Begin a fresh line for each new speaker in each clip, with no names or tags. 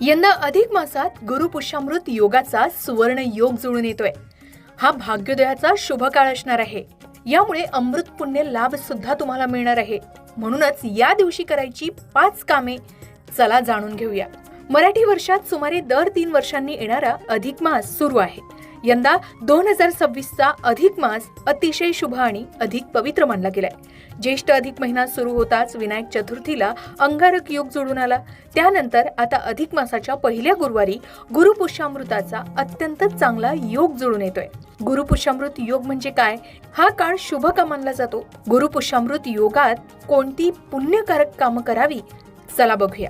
यंदा अधिक मासात गुरुपुष्यामृत योगाचा सुवर्ण योग जुळून येतोय. हा भाग्योदयाचा शुभ काळ असणार आहे. यामुळे अमृत पुण्य लाभ सुद्धा तुम्हाला मिळणार आहे. म्हणूनच या दिवशी करायची 5 कामे चला जाणून घेऊया. मराठी वर्षात सुमारे दर 3 वर्षांनी येणारा अधिक मास सुरू आहे. यंदा 2026चा अधिक मास अतिशय शुभ आणि अधिक पवित्र मानला गेलाय. ज्येष्ठ अधिक महिना सुरू होताच विनायक चतुर्थीला अंगारक योग जोडून आला. त्यानंतर आता अधिक मासाच्या पहिल्या गुरुवारी गुरुपुष्यामृताचा अत्यंत चांगला योग जुळून येतोय. गुरुपुष्यामृत योग म्हणजे काय? हा काळ शुभ का मानला जातो? गुरुपुष्यामृत योगात कोणती पुण्यकारक कामं करावी चला बघूया.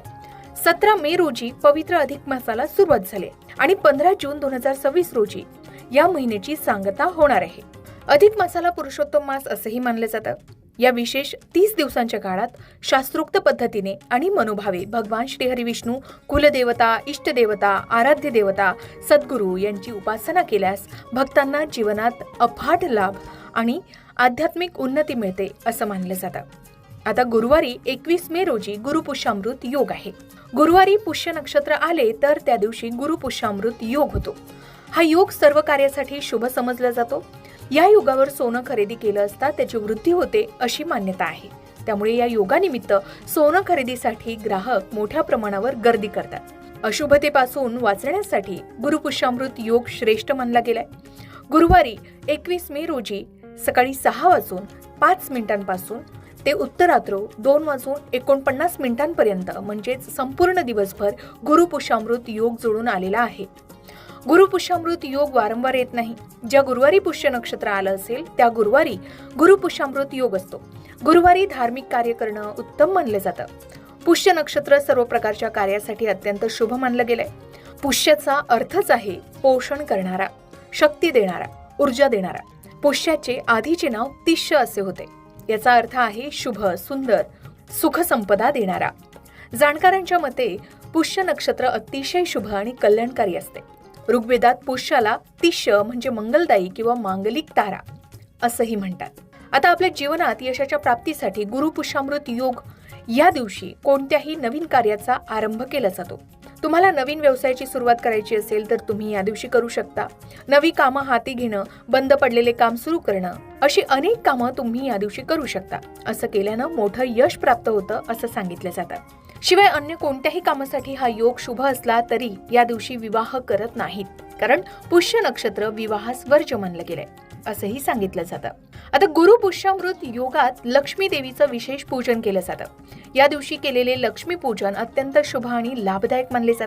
17 मे रोजी पवित्र अधिक मासाला सुरुवात झाली आणि 15 जून 2026 रोजी या महिन्याची सांगता होणार आहे. अधिक मासाला पुरुषोत्तम मास असंही मानलं जातं. या विशेष 30 दिवसांच्या काळात शास्त्रोक्त पद्धतीने आणि मनोभावे भगवान श्री हरी विष्णू, कुलदेवता, इष्टदेवता, आराध्य देवता, सद्गुरू यांची उपासना केल्यास भक्तांना जीवनात अफाट लाभ आणि आध्यात्मिक उन्नती मिळते असं मानलं जातं. आता गुरुवारी 21 मे रोजी गुरुपुष्यामृत योग आहे. गुरुवारी पुष्य नक्षत्र आले तर त्या दिवशी गुरुपुष्यामृत योग होतो. हा योग सर्व कार्यासाठी शुभ समजला जातो. या योगावर सोनं खरेदी केलं असता त्याची वृद्धी होते अशी मान्यता आहे. त्यामुळे या योगानिमित्त सोनं खरेदीसाठी ग्राहक मोठ्या प्रमाणावर गर्दी करतात. अशुभतेपासून वाचण्यासाठी गुरुपुष्यामृत योग श्रेष्ठ मानला गेलाय. गुरुवारी 21 मे रोजी सकाळी 6:05 ते उत्तरात्र 2:49 म्हणजेच संपूर्ण दिवसभर गुरुपुष्यामृत योग जोडून आलेला आहे. गुरुपुष्यामृत योग वारंवार येत नाही. ज्या गुरुवारी पुष्य नक्षत्र आलं असेल त्या गुरुवारी गुरुपुष्यामृत योग असतो. गुरुवारी धार्मिक कार्य करणं उत्तम मानलं जातं. पुष्य नक्षत्र सर्व प्रकारच्या कार्यासाठी अत्यंत शुभ मानलं गेलंय. पुष्याचा अर्थच आहे पोषण करणारा, शक्ती देणारा, ऊर्जा देणारा. पुष्याचे आधीचे नाव तिष्य असे होते. याचा अर्थ आहे शुभ, सुंदर, सुख संपदा देणारा. जाणकारांच्या मते पुष्य नक्षत्र अतिशय शुभ आणि कल्याणकारी असते. ऋग्वेदात पुष्याला तिष्य म्हणजे मंगलदायी किंवा मांगलिक तारा असंही म्हणतात. आता आपल्या जीवनात यशाच्या प्राप्तीसाठी गुरुपुष्यामृत योग या दिवशी कोणत्याही नवीन कार्याचा आरंभ केला जातो. तुम्हाला नवीन व्यवसायाची सुरुवात करायची असेल तर तुम्ही या दिवशी करू शकता. नवी कामं हाती घेणं, बंद पडलेले काम सुरू करणं अशी अनेक कामं तुम्ही या दिवशी करू शकता. असं केल्यानं मोठं यश प्राप्त होतं असं सांगितलं जातं. शिवाय अन्य कोणत्याही कामासाठी हा योग शुभ असला तरी या दिवशी विवाह करत नाहीत, कारण पुष्य नक्षत्र विवाहास वर्ज्य मानलं गेलंय असंही सांगितलं जातं. आता गुरुपुष्यामृत योगात लक्ष्मी देवीचं विशेष पूजन केलं जातं. या दिवशी केलेले लक्ष्मी पूजन अत्यंत शुभ आणि लाभदायक मानले जाते.